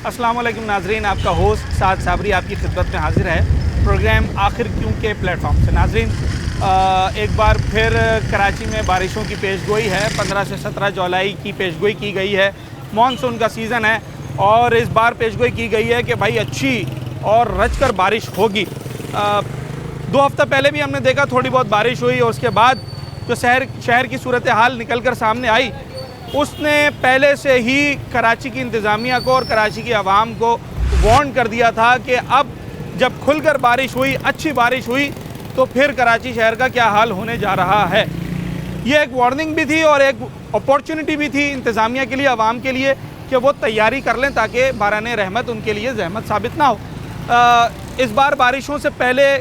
अस्सलाम वालेकुम नाजरीन, आपका होस्ट साद साबरी आपकी खिदमत में हाजिर है प्रोग्राम आखिर क्यों के प्लेटफॉर्म से। नाजरीन, एक बार फिर कराची में बारिशों की पेशगोई है। 15 से 17 जुलाई की पेशगोई की गई है। मानसून का सीज़न है और इस बार पेशगोई की गई है कि भाई अच्छी और रचकर बारिश होगी। 2 हफ्ता पहले भी हमने देखा थोड़ी बहुत बारिश हुई और उसके बाद जो शहर की सूरत हाल निकल कर सामने आई, उसने पहले से ही कराची की इंतज़ामिया को और कराची की आवाम को वार्न कर दिया था कि अब जब खुलकर बारिश हुई, अच्छी बारिश हुई, तो फिर कराची शहर का क्या हाल होने जा रहा है। ये एक वार्निंग भी थी और एक अपॉर्चुनिटी भी थी इंतज़ामिया के लिए, आवाम के लिए, कि वो तैयारी कर लें ताकि बाराने रहमत उनके लिए ज़हमत साबित ना हो। इस बार बारिशों से पहले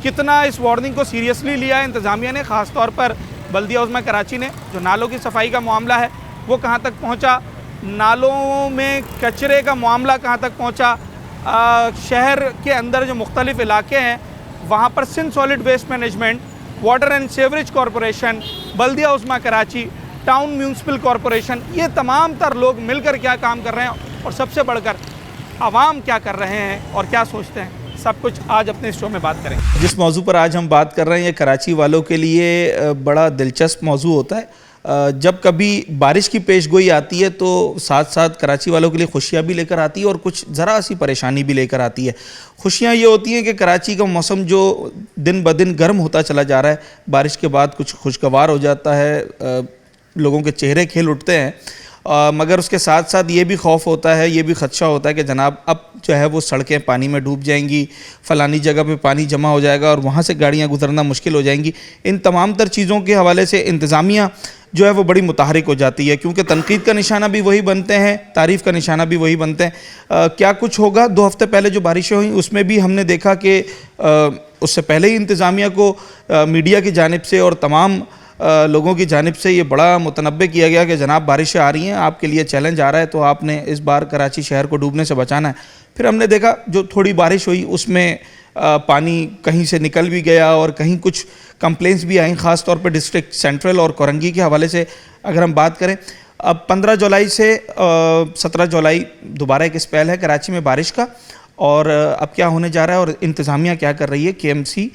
कितना इस वार्निंग को सीरियसली लिया है इंतज़ामिया ने, ख़ास तौर पर बल्दिया उज़्मा कराची ने। जो नालों की सफाई का मामला है वो कहाँ तक पहुँचा, नालों में कचरे का मामला कहाँ तक पहुँचा, शहर के अंदर जो मुख्तलिफ़ इलाके हैं वहाँ पर Sindh solid waste management, water and sewerage corporation, Baldia Uzma Karachi, town municipal corporation, ये तमाम तर लोग मिलकर क्या काम कर रहे हैं और सबसे बढ़कर आवाम क्या कर रहे हैं और क्या सोचते हैं, सब कुछ आज अपने इस शो में बात करेंगे। जिस मौजू पर आज हम बात कर रहे हैं ये कराची वालों के लिए बड़ा दिलचस्प मौजू होता है। जब कभी बारिश की पेशगोई आती है तो साथ साथ कराची वालों के लिए खुशियाँ भी लेकर आती है और कुछ ज़रा सी परेशानी भी लेकर आती है। खुशियाँ ये होती हैं कि कराची का मौसम जो दिन ब दिन गर्म होता चला जा रहा है, बारिश के बाद कुछ खुशगवार हो जाता है, लोगों के चेहरे खिल उठते हैं। मगर उसके साथ साथ ये भी खौफ होता है, ये भी ख़दशा होता है कि जनाब अब जो है वो सड़कें पानी में डूब जाएंगी, फ़लानी जगह पे पानी जमा हो जाएगा और वहाँ से गाड़ियाँ गुजरना मुश्किल हो जाएंगी। इन तमाम तर चीज़ों के हवाले से इंतज़ामिया जो है वो बड़ी मुतहरिक हो जाती है, क्योंकि तनकीद का निशाना भी वही बनते हैं, तारीफ़ का निशाना भी वही बनते हैं। क्या कुछ होगा, 2 हफ्ते पहले जो बारिशें हुई उसमें भी हमने देखा कि उससे पहले ही इंतज़ामिया को मीडिया की जानिब से और तमाम लोगों की जानिब से ये बड़ा मुतनब्बे किया गया कि जनाब बारिशें आ रही हैं, आपके लिए चैलेंज आ रहा है, तो आपने इस बार कराची शहर को डूबने से बचाना है। फिर हमने देखा जो थोड़ी बारिश हुई उसमें पानी कहीं से निकल भी गया और कहीं कुछ कंप्लेंट्स भी आई, ख़ास तौर पर डिस्ट्रिक्ट सेंट्रल और कोरंगी के हवाले से अगर हम बात करें। अब 15 जुलाई से 17 जुलाई दोबारा एक स्पेल है कराची में बारिश का, और अब क्या होने जा रहा है और इंतज़ामिया क्या कर रही है KMC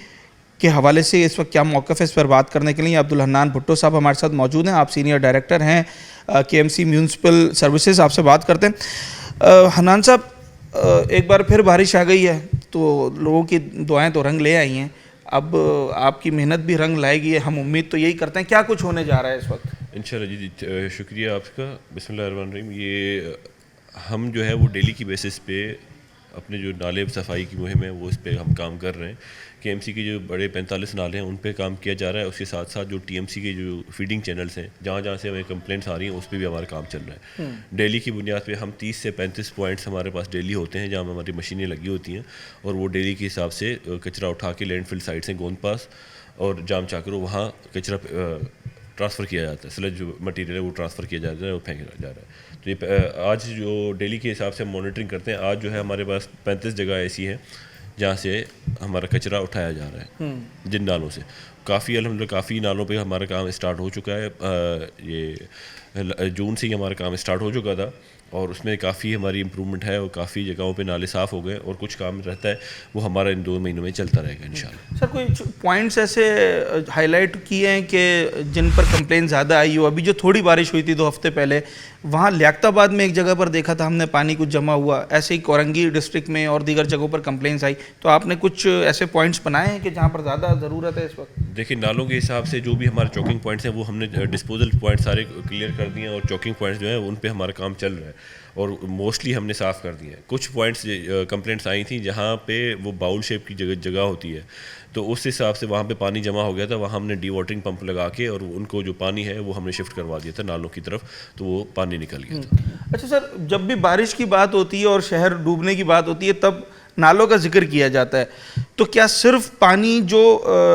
के हवाले से इस वक्त क्या मौक़िफ़ है, इस पर बात करने के लिए अब्दुल हन्नान भुट्टो साहब हमारे साथ मौजूद हैं। आप सीनियर डायरेक्टर हैं KMC म्यूनसिपल सर्विसेज, आपसे बात करते हैं। हन्नान साहब, एक बार फिर बारिश आ गई है तो लोगों की दुआएं तो रंग ले आई हैं, अब आपकी मेहनत भी रंग लाएगी, हम उम्मीद तो यही करते हैं। क्या कुछ होने जा रहा है इस वक्त? इंशाल्लाह जी, शुक्रिया आपका। बिस्मिल्लाहिर्रहमानिर्रहीम। ये हम जो है वो डेली की बेसिस पे अपने जो नाले सफाई की मुहिम है वो इस पे हम काम कर रहे हैं। KMC के जो बड़े 45 नाले हैं उन पे काम किया जा रहा है। उसके साथ साथ जो TMC के जो फीडिंग चैनल्स हैं, जहाँ जहाँ से हमें कंप्लेंट्स आ रही हैं, उस पर भी हमारा काम चल रहा है। डेली की बुनियाद पे हम 30 से 35 पॉइंट्स हमारे पास डेली होते हैं जहाँ हमारी मशीनें लगी होती हैं और वो डेली के हिसाब से कचरा उठा के लैंडफिल साइट से गोंद पास और जाम चाकरो वहाँ कचरा ट्रांसफ़र किया जाता है। स्लज जो मटीरियल है वो ट्रांसफ़र किया जाता है, वो फेंका जा रहा है। तो ये आज जो डेली के हिसाब से हम मॉनिटरिंग करते हैं, आज जो है हमारे पास 35 जगह ऐसी हैं जहाँ से हमारा कचरा उठाया जा रहा है, जिन नालों से। काफ़ी अल्हम्दुलिल्लाह काफ़ी नालों पे हमारा काम स्टार्ट हो चुका है। ये जून से ही हमारा काम स्टार्ट हो चुका था और उसमें काफ़ी हमारी इम्प्रूवमेंट है और काफ़ी जगहों पे नाले साफ़ हो गए और कुछ काम रहता है वो हमारा इन 2 महीनों में चलता रहेगा इंशाल्लाह। सर, कोई पॉइंट्स ऐसे हाईलाइट किए हैं कि जिन पर कंप्लेन ज़्यादा आई हो? अभी जो थोड़ी बारिश हुई थी 2 हफ्ते पहले, वहाँ लियाकताबाद में एक जगह पर देखा था हमने पानी कुछ जमा हुआ, ऐसे ही कोरंगी डिस्ट्रिक्ट में और दीगर जगहों पर कंप्लेंट्स आई, तो आपने कुछ ऐसे पॉइंट्स बनाए हैं कि जहाँ पर ज़्यादा ज़रूरत है इस वक्त? देखिए, नालों के हिसाब से जो भी हमारे चौकिंग पॉइंट्स हैं वो हमने डिस्पोजल पॉइंट सारे क्लियर कर दिए हैं और चौकिंग पॉइंट्स जो हैं उन पे हमारा काम चल रहा है और मोस्टली हमने साफ़ कर दिए हैं। कुछ पॉइंट्स कंप्लेंट्स आई थी जहाँ पे वो बाउल शेप की जगह होती है, तो उस हिसाब से वहाँ पे पानी जमा हो गया था, वहाँ हमने डी-वाटरिंग पंप लगा के और उनको जो पानी है वो हमने शिफ्ट करवा दिया था नालों की तरफ, तो वो पानी निकल गया था। अच्छा सर, जब भी बारिश की बात होती है और शहर डूबने की बात होती है तब नालों का जिक्र किया जाता है, तो क्या सिर्फ पानी जो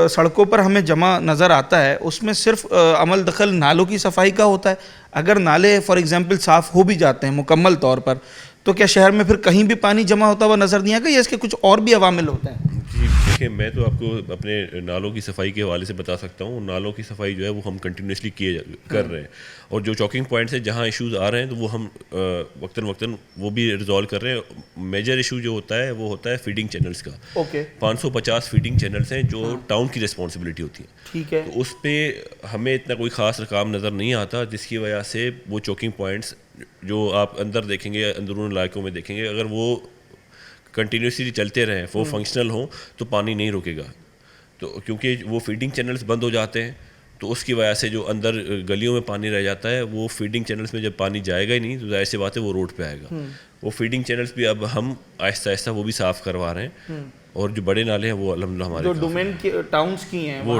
सड़कों पर हमें जमा नज़र आता है उसमें सिर्फ अमल दखल नालों की सफाई का होता है? अगर नाले फॉर एग्जांपल साफ़ हो भी जाते हैं मुकम्मल तौर पर, तो क्या शहर में फिर कहीं भी पानी जमा होता हुआ नजर नहीं आएगा या इसके कुछ और भी अवामिल होते हैं? जी देखिए, मैं तो आपको अपने नालों की सफाई के हवाले से बता सकता हूँ। नालों की सफाई जो है वो हम कंटिन्यूसली कर रहे हैं, और जो चॉकिंग पॉइंट्स हैं जहाँ इश्यूज आ रहे हैं तो वो हम वक्तन वो भी रिजॉल्व कर रहे हैं। मेजर इशू जो होता है वो होता है फीडिंग चैनल्स का। ओके, 550 फीडिंग चैनल्स हैं जो टाउन की रिस्पॉन्सिबिलिटी होती है। ठीक है। तो उस पर हमें इतना कोई ख़ास रकाम नज़र नहीं आता, जिसकी वजह से वो चॉकिंग पॉइंट्स जो आप अंदर देखेंगे, अंदरून इलाकों में देखेंगे, अगर वो कंटिन्यूसली चलते रहें, वो फंक्शनल हों, तो पानी नहीं रुकेगा। तो क्योंकि वो फीडिंग चैनल्स बंद हो जाते हैं, तो उसकी वजह से जो अंदर गलियों में पानी रह जाता है, वो फीडिंग चैनल्स में जब पानी जाएगा ही नहीं, तो जाहिर सी बात है वो रोड पे आएगा। वो फीडिंग चैनल्स भी अब हम आहिस्ता आहिस्ता वो भी साफ़ करवा रहे हैं, और जो बड़े नाले हैं वो अल्हम्दुलिल्लाह हमारे जो डोमेन के टाउन्स की हैं वो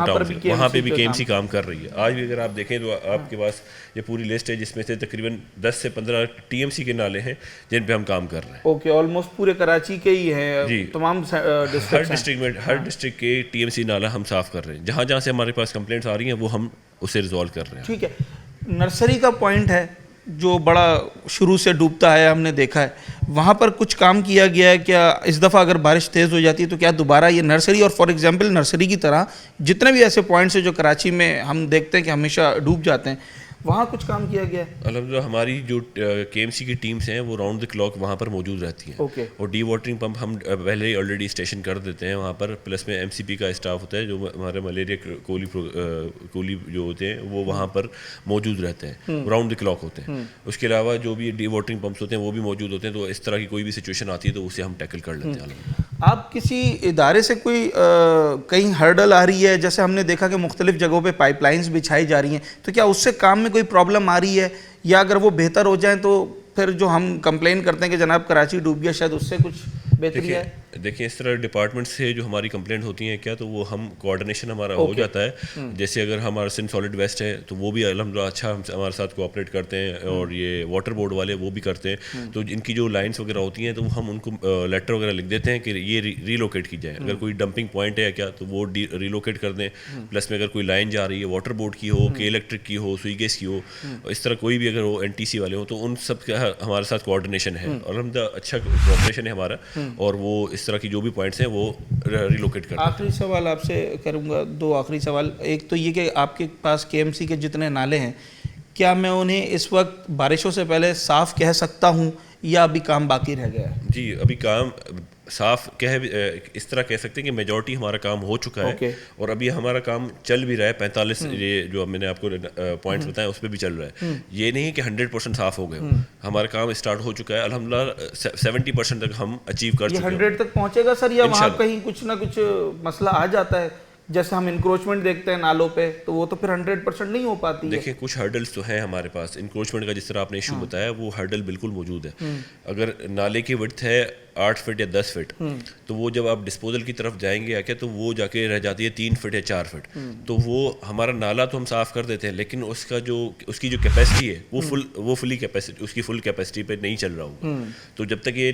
वहाँ पे भी केएमसी काम कर रही है। आज भी अगर आप देखें तो आपके पास ये पूरी लिस्ट है, जिसमें से तकरीबन 10 से 15 टीएमसी के नाले हैं जिन पे हम काम कर रहे हैं। ओके, ऑलमोस्ट पूरे कराची के ही हैं जी, तमाम हर डिस्ट्रिक्ट के टीएमसी नाला हम साफ़ कर रहे हैं। जहाँ जहाँ से हमारे पास कंप्लेंट्स आ रही हैं वो हम उसे रिजॉल्व कर रहे हैं। ठीक है। नर्सरी का पॉइंट है जो बड़ा शुरू से डूबता है, हमने देखा है, वहाँ पर कुछ काम किया गया है क्या? इस दफ़ा अगर बारिश तेज़ हो जाती है तो क्या दोबारा ये नर्सरी, और फॉर एग्जांपल नर्सरी की तरह जितने भी ऐसे पॉइंट्स हैं जो कराची में हम देखते हैं कि हमेशा डूब जाते हैं, वहाँ कुछ काम किया गया है? अल्हम्दुलिल्लाह हमारी जो केएमसी की टीम्स हैं वो राउंड द क्लॉक वहाँ पर मौजूद रहती हैं। ओके। और डी वाटरिंग पंप हम पहले ही ऑलरेडी स्टेशन कर देते हैं वहाँ पर, प्लस में एमसीपी का स्टाफ होता है जो हमारे मलेरिया कोली जो होते हैं वो वहाँ पर मौजूद रहते हैं, राउंड द क्लॉक होते हैं। उसके अलावा जो भी डी वाटरिंग पंप्स होते हैं वो भी मौजूद होते हैं, तो इस तरह की कोई भी सिचुएशन आती है तो उसे हम टैकल कर लेते हैं। आप किसी इदारे से कोई कहीं हर्डल आ रही है, जैसे हमने देखा कि मुख्तलिफ जगहों पे पाइपलाइंस बिछाई जा रही हैं, तो क्या उससे काम में कोई प्रॉब्लम आ रही है, या अगर वो बेहतर हो जाए तो फिर जो हम कंप्लेन करते हैं कि जनाब कराची डूब गया, शायद उससे कुछ बेहतरी है? देखिए इस तरह डिपार्टमेंट से जो हमारी कंप्लेंट होती हैं क्या, तो वो हम कोऑर्डिनेशन हमारा हो जाता है। जैसे अगर हमारा सिंध सॉलिड वेस्ट है तो वो भी अल्हम्दुलिल्लाह अच्छा हमारे साथ कोऑपरेट करते हैं, और ये वाटर बोर्ड वाले वो भी करते हैं। तो इनकी जो लाइंस वगैरह होती हैं तो हम उनको लेटर वगैरह लिख देते हैं कि ये रीलोकेट की जाए। अगर कोई डंपिंग पॉइंट है क्या तो वो रीलोकेट कर दें। प्लस में अगर कोई लाइन जा रही है वाटर बोर्ड की हो, के इलेक्ट्रिक की हो, स्वीगेस की हो, इस तरह कोई भी अगर हो, एनटीसी वाले हो, तो उन सब का हमारे साथ कोऑर्डिनेशन है। अल्हम्दुलिल्लाह अच्छा कोऑपरेशन है हमारा, और वो इस तरह की जो भी पॉइंट्स हैं वो रिलोकेट करते हैं। आखिरी सवाल आपसे करूँगा, दो आखिरी सवाल। एक तो ये कि आपके पास केएमसी के जितने नाले हैं, क्या मैं उन्हें इस वक्त बारिशों से पहले साफ़ कह सकता हूँ या अभी काम बाकी रह गया है? जी, अभी काम साफ इस तरह कह सकते हैं कि मेजॉरिटी हमारा काम हो चुका है, और अभी हमारा काम चल भी रहा है। 45 ये जो मैंने आपको पॉइंट्स बताए उस पर भी चल रहा है। ये नहीं कि 100% साफ हो गए, हमारा काम स्टार्ट हो चुका है अल्हम्दुलिल्लाह। 70% तक हम अचीव कर चुके हैं। 100 तक पहुंचेगा सर, या वहाँ कहीं कुछ ना कुछ मसला आ जाता है? जैसे हम इंक्रोचमेंट देखते हैं नालों पे, तो वो तो फिर 100% नहीं हो पाती है। देखिए कुछ हर्डल्स तो हैं हमारे पास। इंक्रोचमेंट का जिस तरह आपने इशू बताया, वो हर्डल बिल्कुल मौजूद है। अगर नाले की विड्थ है 8 फीट या 10 फीट, तो वो जब आप डिस्पोजल की तरफ जाएंगे आके तो वो जाके रह जाती है 3 फीट या 4 फीट। तो वो हमारा नाला तो हम साफ कर देते हैं, लेकिन उसकी जो कैपेसिटी है वो फुली कैपेसिटी, उसकी फुल कैपेसिटी पे नहीं चल रहा होगा। तो जब तक ये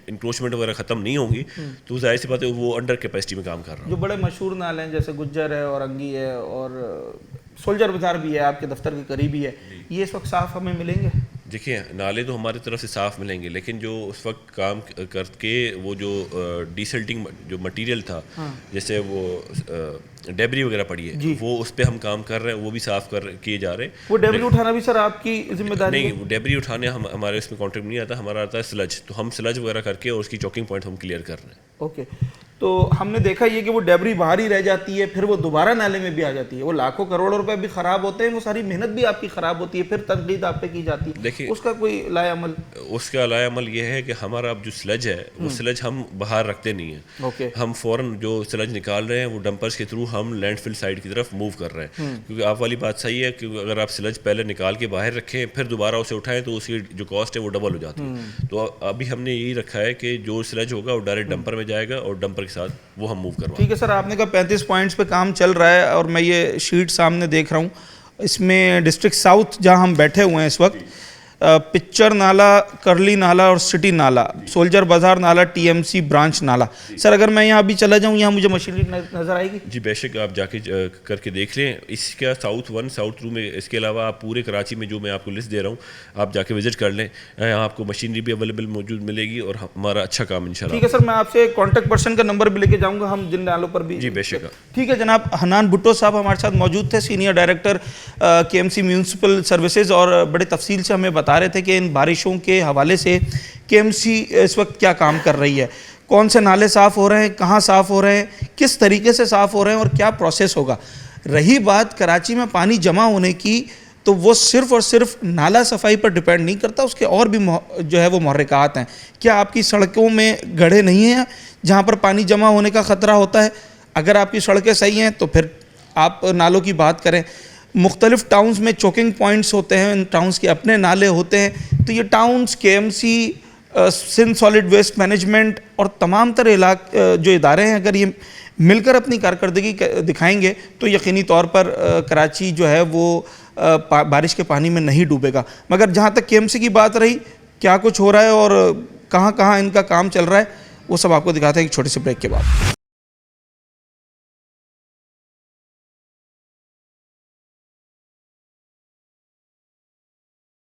इंक्रोचमेंट वगैरह खत्म नहीं होंगी तो जाहिर सी बात है वो अंडर कैपेसिटी में काम कर रहा है। जो बड़े मशहूर नाले हैं जैसे गुज्जर है, औरंगी है, और सोल्जर बाजार भी है, आपके दफ्तर के करीब ही है, ये इस वक्त साफ हमें मिलेंगे? देखिए नाले तो हमारी तरफ से साफ़ मिलेंगे, लेकिन जो उस वक्त काम करके वो जो डिसल्टिंग जो मटेरियल था, जैसे वो डेबरी वगैरह पड़ी है, वो उस पर हम काम कर रहे हैं, वो भी साफ़ किए जा रहे हैं। वो डेबरी उठाना भी सर आपकी जिम्मेदारी नहीं, डेबरी उठाने हमारे इसमें कॉन्ट्रैक्ट नहीं आता, हमारा आता है स्लज। तो हम स्लज वगैरह करके और उसकी चॉकिंग पॉइंट हम क्लियर कर रहे हैं। ओके, तो हमने देखा ये कि वो डेबरी बाहर ही रह जाती है, फिर वो दोबारा नाले में भी आ जाती है, वो लाखों करोड़ों रुपए भी खराब होते हैं, वो सारी मेहनत भी आपकी खराब होती है, फिर तनकीद आप पे की जाती है। देखिए उसका कोई लाएअमल? उसका लाएअमल ये है कि हमारा अब जो स्लज है वो स्लज हम बाहर रखते नहीं है। ओके, हम फौरन जो स्लज निकाल रहे हैं वो डंपर्स के थ्रू हम लैंडफिल साइड की तरफ मूव कर रहे हैं। क्योंकि आप वाली बात सही है कि अगर आप स्लज पहले निकाल के बाहर रखें फिर दोबारा उसे उठाएं तो उसकी जो कॉस्ट है वो डबल हो जाती है। तो अभी हमने यही रखा है कि जो स्लज होगा वो डायरेक्ट डंपर में जाएगा और डंपर के साथ वो हम मूव करवा। ठीक है सर, आपने कहा 35 पॉइंट्स पे काम चल रहा है, और मैं ये शीट सामने देख रहा हूँ, इसमें डिस्ट्रिक्ट साउथ जहाँ हम बैठे हुए हैं इस वक्त, पिक्चर नाला, करली नाला और सिटी नाला, सोल्जर बाजार नाला, टीएमसी ब्रांच नाला। सर अगर मैं यहाँ अभी चला जाऊँ, यहाँ मुझे मशीनरी नज़र आएगी? जी बेशक, आप जाके करके देख लें। इसका साउथ 1 साउथ 2 में, इसके अलावा आप पूरे कराची में जो मैं आपको लिस्ट दे रहा हूँ, आप जाके विजिट कर लें। यहाँ आपको मशीनरी भी अवेलेबल मौजूद मिलेगी और हमारा अच्छा काम इंशाल्लाह। ठीक है सर, मैं आपसे कॉन्टैक्ट पर्सन का नंबर भी लेके जाऊँगा, हम जिन नालों पर भी। जी बेशक। ठीक है जनाब, हनान भुट्टो साहब हमारे साथ मौजूद थे, senior director KMC municipal services, और बड़े तफसील से हमें बता रहे थे कि इन बारिशों के हवाले से केएमसी इस वक्त क्या काम कर रही है, कौन से नाले साफ़ हो रहे हैं, कहाँ साफ़ हो रहे हैं, किस तरीके से साफ़ हो रहे हैं और क्या प्रोसेस होगा। रही बात कराची में पानी जमा होने की, तो वो सिर्फ़ और सिर्फ नाला सफाई पर डिपेंड नहीं करता, उसके और भी जो है वो महर्रिकात हैं। क्या आपकी सड़कों में गड्ढे नहीं हैं जहाँ पर पानी जमा होने का ख़तरा होता है? अगर आपकी सड़कें सही हैं तो फिर आप नालों की बात करें। मुख्तलिफ़ टाउन्स में चोकिंग पॉइंट्स होते हैं, इन टाउन्स के अपने नाले होते हैं। तो ये towns KMC, Sindh solid waste management और तमाम तरह जो इदारे हैं, अगर ये मिलकर अपनी कारकर्दगी दिखाएंगे तो यकीनी तौर पर कराची जो है वो बारिश के पानी में नहीं डूबेगा। मगर जहाँ तक केएमसी की बात रही, क्या कुछ हो रहा है और कहाँ कहाँ इनका काम चल रहा है, वो सब आपको दिखाते हैं एक छोटे से ब्रेक के बाद।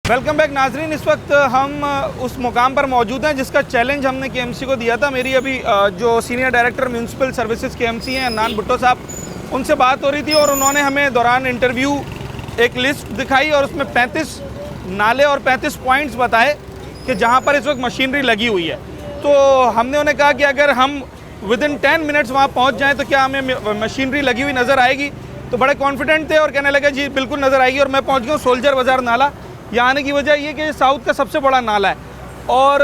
वेलकम बैक नाजरीन, इस वक्त हम उस मुकाम पर मौजूद हैं जिसका चैलेंज हमने केएमसी को दिया था। मेरी अभी जो senior director municipal services KMC हैं, हन्नान भुट्टो साहब, उनसे बात हो रही थी और उन्होंने हमें दौरान इंटरव्यू एक लिस्ट दिखाई और उसमें 35 नाले और 35 पॉइंट्स बताए कि जहाँ पर इस वक्त मशीनरी लगी हुई है। तो हमने उन्हें कहा कि अगर हम विदिन 10 मिनट्स वहाँ पहुँच जाएँ तो क्या हमें मशीनरी लगी हुई नज़र आएगी? तो बड़े कॉन्फिडेंट थे और कहने लगे जी बिल्कुल नज़र आएगी। और मैं पहुँच गया हूँ सोल्जर बाजार नाला। यहाँ आने की वजह ये कि साउथ का सबसे बड़ा नाला है और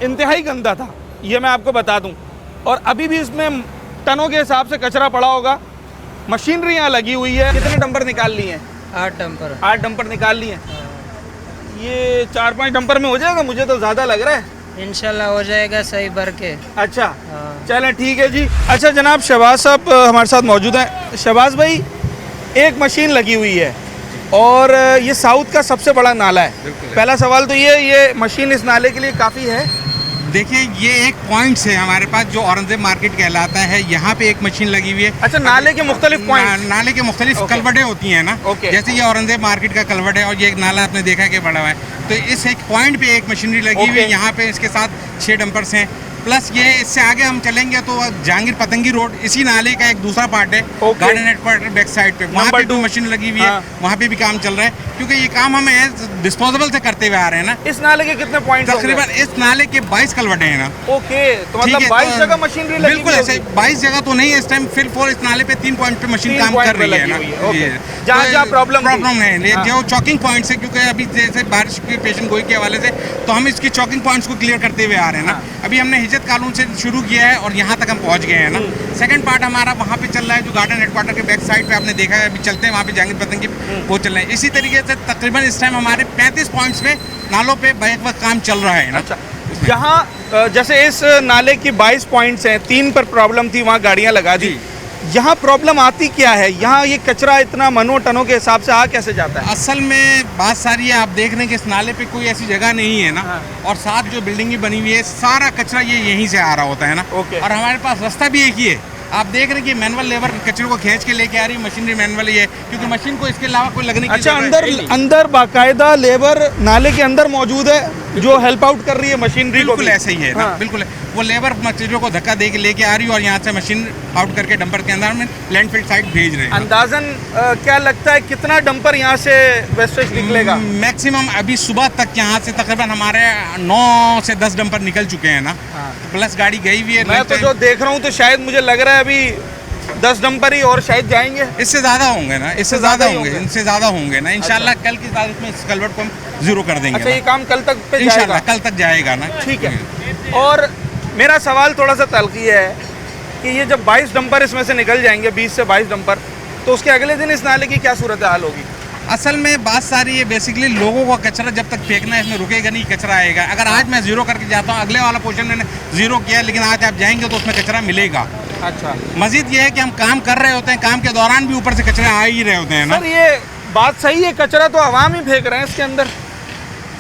इंतहाई गंदा था, ये मैं आपको बता दूं। और अभी भी इसमें टनों के हिसाब से कचरा पड़ा होगा। मशीनरी यहाँ लगी हुई है। कितने डंपर निकाल लिए हैं? 8 डंपर निकाल लिए हैं। ये 4-5 डंपर में हो जाएगा? मुझे तो ज़्यादा लग रहा है। इंशाल्लाह हो जाएगा सही भर के। अच्छा चलें ठीक है जी। अच्छा जनाब, शहबाज साहब हमारे साथ मौजूद हैं। शहबाज भाई, एक मशीन लगी हुई है और ये साउथ का सबसे बड़ा नाला है। पहला सवाल तो ये मशीन इस नाले के लिए काफ़ी है? देखिए, ये एक पॉइंट है हमारे पास जो औरंगजेब मार्केट कहलाता है, यहाँ पे एक मशीन लगी हुई है। अच्छा, नाले के मुख्तलिफ पॉइंट, नाले के मुख्तलिफ कलवटें होती हैं ना। जैसे ये औरंगजेब मार्केट का कलवट है और ये एक नाला आपने देखा कि बड़ा हुआ है, तो इस एक पॉइंट पे एक मशीनरी लगी हुई है। यहाँ पे इसके साथ 6 डंपर्स हैं, प्लस ये इससे आगे हम चलेंगे तो जहांगीर पतंगी रोड इसी नाले का एक दूसरा पार्ट है, गार्डन हेडक्वार्टर बैक साइड पे, वहाँ पे 2 मशीन लगी हुई है। वहाँ पे भी काम चल रहा है क्योंकि ये काम हम डिस्पोजेबल से करते हुए आ रहे हैं ना। इस नाले के कितने पॉइंट? तकरीबन इस नाले के 22 कलवटे हैं ना। ओके, तो मतलब 22 जगह मशीनरी लगी? बिल्कुल ऐसे 22 जगह तो नहीं है इस टाइम, फिल इस नाले पे 3 पॉइंट पे मशीन काम कर रही है ना। जहाँ प्रॉब्लम है जो चॉकिंग पॉइंट है, क्योंकि अभी जैसे बारिश के पेशन गोई के हवाले से तो हम इसकी चॉकिंग पॉइंट्स को क्लियर करते हुए आ रहे हैं ना। अभी हमने हिजत कानून से शुरू किया है और यहाँ तक हम पहुँच गए हैं ना। सेकंड पार्ट हमारा वहाँ पे चल रहा है जो गार्डन हेडक्वार्टर के बैक साइड पे आपने देखा है, अभी चलते हैं वहाँ पे जहांगीर पतंगी वो चल रहे हैं। इसी तरीके से तकरीबन इस टाइम हमारे 35 पॉइंट्स पे नालों पे बैक वक्त काम चल रहा है ना। अच्छा, जहाँ जैसे इस नाले की 22 पॉइंट्स हैं, 3 पर प्रॉब्लम थी, वहाँ गाड़ियाँ लगा दी। यहाँ प्रॉब्लम आती क्या है? यहाँ ये कचरा इतना मनों टनों के हिसाब से आ कैसे जाता है? असल में बात सारी है, आप देख रहे हैं कि इस नाले पे कोई ऐसी जगह नहीं है ना। और साथ जो बिल्डिंग बनी हुई है, सारा कचरा ये यहीं से आ रहा होता है ना। और हमारे पास रास्ता भी एक ही है। आप देख रहे हैं कि मैनुअल लेबर कचरे को खींच के लेके आ रही है, मशीनरी मैनुअल ही है क्योंकि मशीन को इसके अलावा कोई लगने की जरूरत नहीं। अंदर बाकायदा लेबर नाले के अंदर मौजूद है जो हेल्प आउट कर रही है मशीनरी को। बिल्कुल ऐसा ही है ना, बिल्कुल वो लेबर मशीनों को धक्का दे के लेके आ रही है और यहाँ से मशीन आउट करके डंपर के अंदर में लैंडफिल साइड भेज रहे हैं। अंदाजन क्या लगता है कितना डंपर यहाँ से वेस्टेज निकलेगा? मैक्सिमम अभी सुबह तक यहाँ से तकरीबन हमारे 9 से 10 डंपर निकल चुके हैं ना। प्लस गाड़ी गई हुई है। मैं तो जो देख रहा हूँ तो शायद मुझे लग रहा है अभी 10 डंपर ही और शायद जाएंगे। इससे ज़्यादा होंगे ना, इससे ज़्यादा होंगे, इनसे ज़्यादा होंगे ना। इंशाल्लाह कल की तारीख में इस कलवट को हम ज़ीरो कर देंगे। अच्छा, ये काम कल तक पे इंशाल्लाह कल तक जाएगा ना। ठीक है। और मेरा सवाल थोड़ा सा तल्खी है कि ये जब 22 डंपर इसमें से निकल जाएंगे, 20 से 22 डंपर, तो उसके अगले दिन इस नाले की क्या सूरत हाल होगी? असल में बात सारी है, बेसिकली लोगों का कचरा जब तक फेंकना है इसमें रुकेगा नहीं, कचरा आएगा। अगर आज मैं ज़ीरो करके जाता हूँ, अगले वाला पोर्शन मैंने ज़ीरो किया, लेकिन आज आप जाएंगे तो उसमें कचरा मिलेगा। अच्छा, मजीद ये है कि हम काम कर रहे होते हैं, काम के दौरान भी ऊपर से कचरा आ ही रहे होते हैं ना। सर ये बात सही है, कचरा तो आवाम ही फेंक रहे हैं इसके अंदर।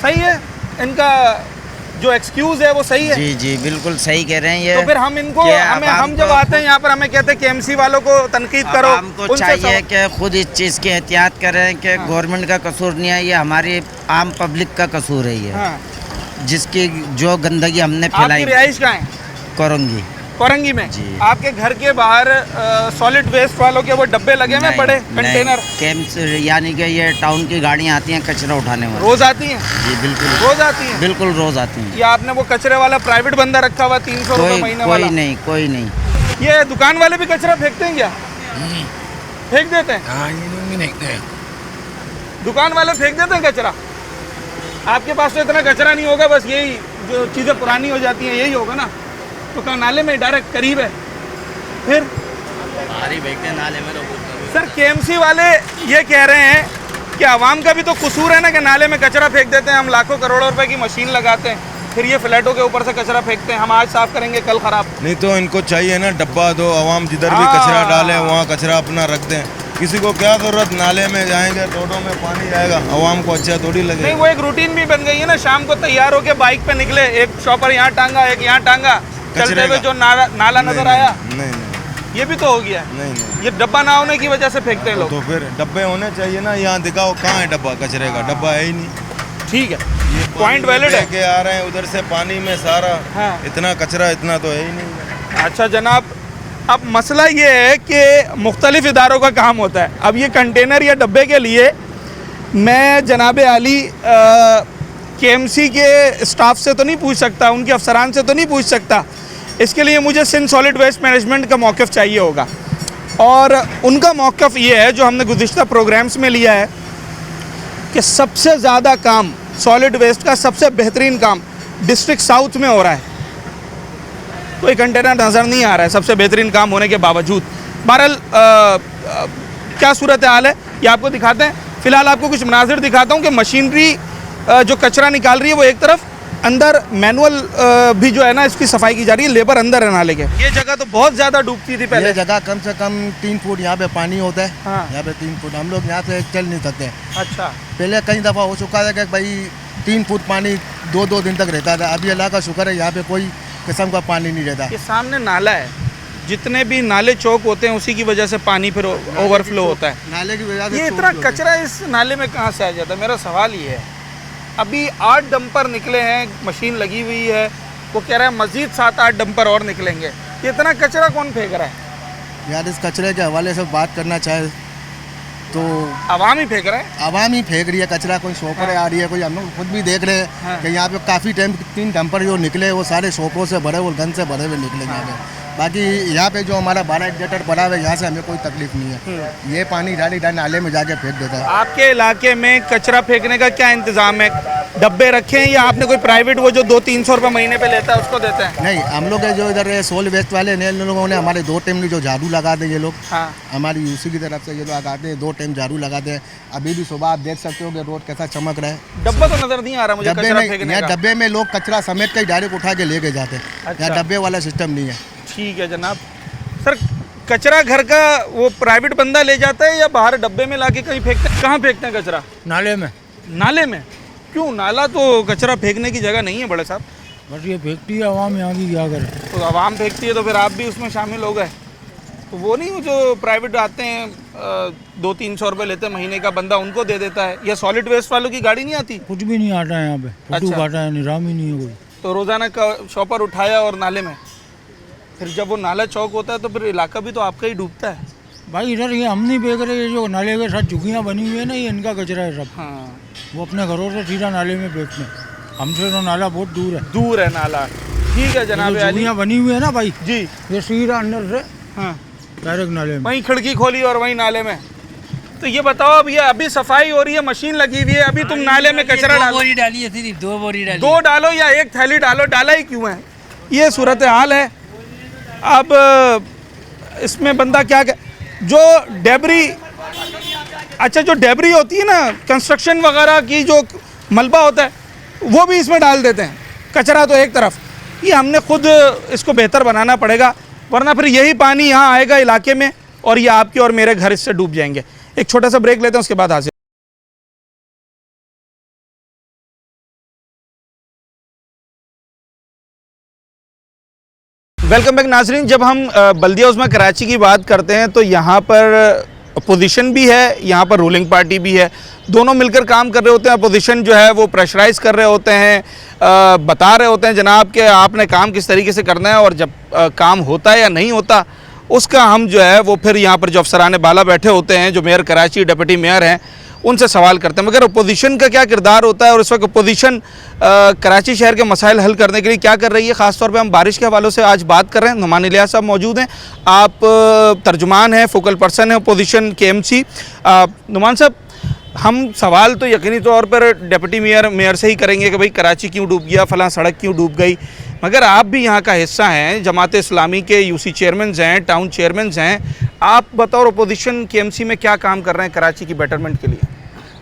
सही है इनका जो एक्सक्यूज है वो सही है? जी जी बिल्कुल सही कह रहे हैं ये। तो फिर हम इनको कि हम जब आते हैं यहाँ पर हमें कहते हैं केएमसी वालों को तनकीद करो, हमको उनसे चाहिए कि खुद इस चीज़ की एहतियात करें कि गवर्नमेंट का कसूर नहीं है, ये हमारी आम पब्लिक का कसूर है ये, हाँ। जिसकी जो गंदगी हमने आपकी फैलाई। रिहाइश कहाँ है? करूँगी कोरंगी में। जी। आपके घर के बाहर सॉलिड वेस्ट वालों के वो डब्बे लगे हुए बड़े कंटेनर कैंप्स, यानी कि ये टाउन की गाड़ियाँ आती हैं कचरा उठाने वाली। रोज आती हैं? जी बिल्कुल रोज आती हैं? बिल्कुल रोज आती हैं। या आपने वो कचरे वाला प्राइवेट बंदा रखा हुआ 300 रुपए महीने वाला? कोई नहीं। ये दुकान वाले भी कचरा फेंकते हैं क्या? फेंक देते हैं? हाँ, ये लोग भी देखते हैं। दुकान वाले फेंक देते हैं कचरा? आपके पास तो इतना कचरा नहीं होगा, बस यही जो चीज़ें पुरानी हो जाती हैं यही होगा ना, तो क्या नाले में डायरेक्ट करीब है? फिर नाले में सर केएमसी वाले ये कह रहे हैं कि आवाम का भी तो कसूर है ना कि नाले में कचरा फेंक देते हैं, हम लाखों करोड़ों रुपए की मशीन लगाते हैं, फिर ये फ्लैटों के ऊपर से कचरा फेंकते हैं, हम आज साफ करेंगे कल खराब। नहीं तो इनको चाहिए ना डब्बा दो, आवाम जिधर भी हाँ। कचरा डाले वहाँ कचरा अपना रख दें। किसी को क्या जरूरत, नाले में जाएंगे रोडों में पानी जाएगा, आवाम को अच्छा थोड़ी नहीं, लगेगा। वो एक रूटीन भी बन गई है ना, शाम को तैयार होके बाइक पे निकले, एक शॉपर यहाँ टांगा एक यहाँ टांगा, चलते हुए जो नाला नजर आया नहीं ये भी तो हो गया। नहीं ये डब्बा ना होने की वजह से फेंकते हैं लोग। तो फिर डब्बे होने चाहिए ना, यहाँ दिखाओ कहाँ है डब्बा, कचरे का डब्बा है ही नहीं। ठीक है, ये पॉइंट वैलिड है। के आ रहे हैं उधर से पानी में सारा, हाँ। इतना कचरा इतना तो है ही नहीं। अच्छा जनाब, अब मसला ये है कि मुख्तलिफ इदारों का काम होता है। अब ये कंटेनर या डब्बे के लिए मैं जनाब आली केएमसी के स्टाफ से तो नहीं पूछ सकता, उनके अफसरान से तो नहीं पूछ सकता, इसके लिए मुझे सिंध सॉलिड वेस्ट मैनेजमेंट का मौक़िफ़ चाहिए होगा। और उनका मौक़िफ़ ये है जो हमने गुज़िश्ता प्रोग्राम्स में लिया है कि सबसे ज़्यादा काम सॉलिड वेस्ट का, सबसे बेहतरीन काम डिस्ट्रिक्ट साउथ में हो रहा है, कोई कंटेनर नज़र नहीं आ रहा है सबसे बेहतरीन काम होने के बावजूद। बहरहाल क्या सूरत हाल है ये आपको दिखाते हैं। फ़िलहाल आपको कुछ मनाजिर दिखाता हूँ कि मशीनरी जो कचरा निकाल रही है वो एक तरफ, अंदर मैनुअल भी जो है ना इसकी सफाई की जा रही है, लेबर अंदर है नाले के। ये जगह तो बहुत ज़्यादा डूबती थी पहले। ये जगह कम से कम 3 फुट यहाँ पे पानी होता है। हाँ। यहाँ पे 3 फुट हम लोग यहाँ से चल नहीं सकते। अच्छा, पहले कई दफ़ा हो चुका था कि भाई 3 फुट पानी 2-2 दिन तक रहता था। अभी अल्लाह का शुक्र है यहाँ पे कोई किस्म का पानी नहीं रहता। ये सामने नाला है, जितने भी नाले चौक होते हैं उसी की वजह से पानी फिर ओवरफ्लो होता है। नाले की वजह से ये चोट इतना भी होती है। कचरा इस नाले में कहाँ से आ जाता है? मेरा सवाल ये है। अभी 8 डंपर निकले हैं, मशीन लगी हुई है, वो कह रहा है मज़ीद 7-8 डंपर और निकलेंगे। ये इतना कचरा कौन फेंक रहा है? यार इस कचरे के हवाले से बात करना चाहे तो आवाम ही फेंक रहा है। आवाम ही फेंक रही है कचरा, कोई शॉपर आ रही है, कोई हम लोग खुद भी देख रहे हैं हाँ। कि यहाँ पे काफ़ी टाइम 3 डंपर जो निकले वो सारे शॉपों से भरे हुए, गन से भरे हुए निकले यहाँ पे। बाकी यहाँ पे जो हमारा 12 एग्जेटर पड़ा हुआ है यहाँ से हमें कोई तकलीफ नहीं है। ये पानी डाली नाले में जाके फेंक देता है। आपके इलाके में कचरा फेंकने का क्या इंतज़ाम है? डब्बे रखे हैं या आपने कोई प्राइवेट वो जो 200-300 रुपये महीने पे लेता है उसको देते हैं? नहीं, हम लोग जो इधर सोल वेस्ट वाले ने, इन लोगों ने हमारे 2 टाइम जो झाड़ू लगाते हैं ये लोग, हाँ। हमारी यूसी की तरफ से ये लोग लगाते हैं, 2 टाइम झाड़ू लगाते हैं। अभी भी सुबह आप देख सकते हो कि रोड कैसा चमक रहा है। डब्बा तो नज़र नहीं आ रहा मुझे डब्बे कचरा में, फेंकने यहाँ का। डब्बे में लोग कचरा समेट के डायरेक्ट उठा के लेके जाते हैं। अच्छा। यहाँ डब्बे वाला सिस्टम नहीं है। ठीक है जनाब। सर कचरा घर का वो प्राइवेट बंदा ले जाता है या बाहर डब्बे में लाके कहीं फेंकते हैं? कहाँ फेंकते हैं कचरा? नाले में। नाले में? क्यों? नाला तो कचरा फेंकने की जगह नहीं है बड़े साहब। बस ये फेंकती है आवाम, यहाँ की क्या करे। तो आवाम फेंकती है तो फिर आप भी उसमें शामिल हो गए। तो वो नहीं, वो जो प्राइवेट आते हैं 200-300 रुपये लेते हैं महीने का बंदा, उनको दे देता है? या सॉलिड वेस्ट वालों की गाड़ी नहीं आती? कुछ भी नहीं आता है यहाँ पे, फुटू अच्छा। काटा है, निजाम ही नहीं है कोई। तो रोज़ाना का शॉपर उठाया और नाले में, फिर जब वो नाला चौक होता है तो फिर इलाका भी तो आपका ही डूबता है। भाई इधर ये हम नहीं फेंक रहे, ये जो नाले के साथ झुग्गियाँ बनी हुई है ना, ये इनका कचरा है सब। हाँ, वो अपने घरों से सीधा नाले में फेंकते हैं। हमसे तो नाला बहुत दूर है। दूर है नाला। ठीक है जनाब आली झुग्गियाँ बनी हुई है ना भाई, जी। ये सीधा अंदर से हाँ, डायरेक्ट नाले में। वहीं खिड़की खोली और वहीं नाले में। तो ये बताओ, अब ये अभी सफाई हो रही है, मशीन लगी हुई है, अभी तुम नाले में कचरा डालो? 2 बोरी डाली है, सिर्फ 2 बोरी डाली। 2 डालो या 1 थैली डालो, डाला ही क्यों है? ये सूरत हाल है। अब इसमें बंदा क्या जो डेबरी, अच्छा जो डेबरी होती है ना कंस्ट्रक्शन वगैरह की, जो मलबा होता है वो भी इसमें डाल देते हैं। कचरा तो एक तरफ, ये हमने खुद इसको बेहतर बनाना पड़ेगा, वरना फिर यही पानी यहाँ आएगा इलाके में और ये आपके और मेरे घर इससे डूब जाएंगे। एक छोटा सा ब्रेक लेते हैं, उसके बाद हाजिर। वेलकम बैक नाजरीन। जब हम बल्दिया उज़्मा कराची की बात करते हैं तो यहाँ पर अपोजिशन भी है, यहाँ पर रूलिंग पार्टी भी है, दोनों मिलकर काम कर रहे होते हैं। अपोजिशन जो है वो प्रेशराइज कर रहे होते हैं, बता रहे होते हैं जनाब कि आपने काम किस तरीके से करना है, और जब काम होता है या नहीं होता उसका हम जो है वो फिर यहाँ पर जो अफसरान बाला बैठे होते हैं, जो मेयर कराची, डिप्टी मेयर हैं, उनसे सवाल करते हैं। मगर अपोजिशन का क्या किरदार होता है और इस वक्त अपोजिशन कराची शहर के मसाइल हल करने के लिए क्या कर रही है, ख़ासतौर पे हम बारिश के हवालों से आज बात कर रहे हैं। नुमान इलियास साहब मौजूद हैं, आप तर्जुमान हैं, फोकल पर्सन हैं अपोजिशन KMC। नुमान साहब, हम सवाल तो यकीनी तौर पर डिप्टी मेयर से ही करेंगे कि भाई कराची क्यों डूब गया, फ़लाँ सड़क क्यों डूब गई, मगर आप भी यहाँ का हिस्सा हैं, जमात इस्लामी के UC चेयरमैन हैं, टाउन चेयरमैन हैं। आप बतौर अपोजिशन KMC में क्या काम कर रहे हैं कराची की बेटरमेंट के लिए?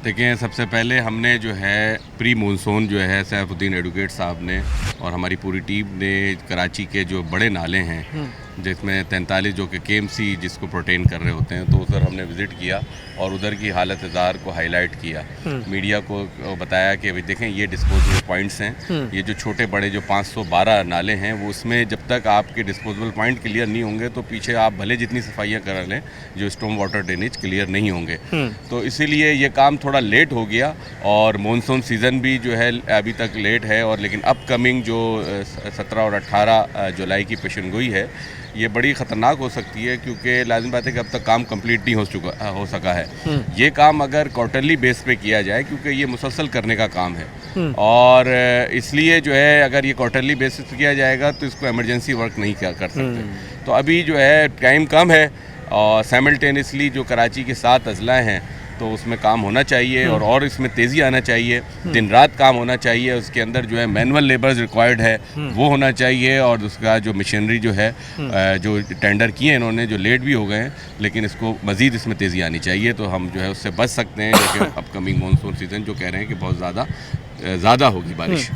देखिए, सबसे पहले हमने जो है प्री मानसून जो है सैफुद्दीन एडवोकेट साहब ने और हमारी पूरी टीम ने कराची के जो बड़े नाले हैं जिसमें 43 जो कि KMC जिसको प्रोटेन कर रहे होते हैं, तो उधर हमने विज़िट किया और उधर की हालत ज़ार को हाईलाइट किया, मीडिया को बताया कि भाई देखें ये डिस्पोजल पॉइंट्स हैं, ये जो छोटे बड़े जो 512 नाले हैं वो उसमें जब तक आपके डिस्पोजल पॉइंट क्लियर नहीं होंगे तो पीछे आप भले जितनी सफाइयाँ करा लें जो स्टॉर्म वाटर ड्रेनेज क्लियर नहीं होंगे। तो इसीलिए ये काम थोड़ा लेट हो गया और मानसून सीज़न भी जो है अभी तक लेट है, और लेकिन अपकमिंग जो 17 और 18 जुलाई की पेशनगोई है ये बड़ी ख़तरनाक हो सकती है, क्योंकि लाजिम बात है कि अब तक काम कंप्लीट नहीं हो सका है। ये काम अगर क्वार्टरली बेस पे किया जाए, क्योंकि ये मुसलसल करने का काम है और इसलिए जो है अगर ये क्वार्टरली बेसिस पे किया जाएगा तो इसको इमरजेंसी वर्क नहीं कर सकते। तो अभी जो है टाइम कम है और साइमल्टेनियसली जो कराची के 7 अजला हैं तो उसमें काम होना चाहिए और इसमें तेज़ी आना चाहिए, दिन रात काम होना चाहिए। उसके अंदर जो है मैनुअल लेबर्स रिक्वायर्ड है वो होना चाहिए, और उसका जो मशीनरी जो है जो टेंडर किए इन्होंने जो लेट भी हो गए हैं, लेकिन इसको मज़ीद इसमें तेज़ी आनी चाहिए तो हम जो है उससे बच सकते हैं। लेकिन अपकमिंग मानसून सीज़न जो कह रहे हैं कि बहुत ज़्यादा होगी बारिश।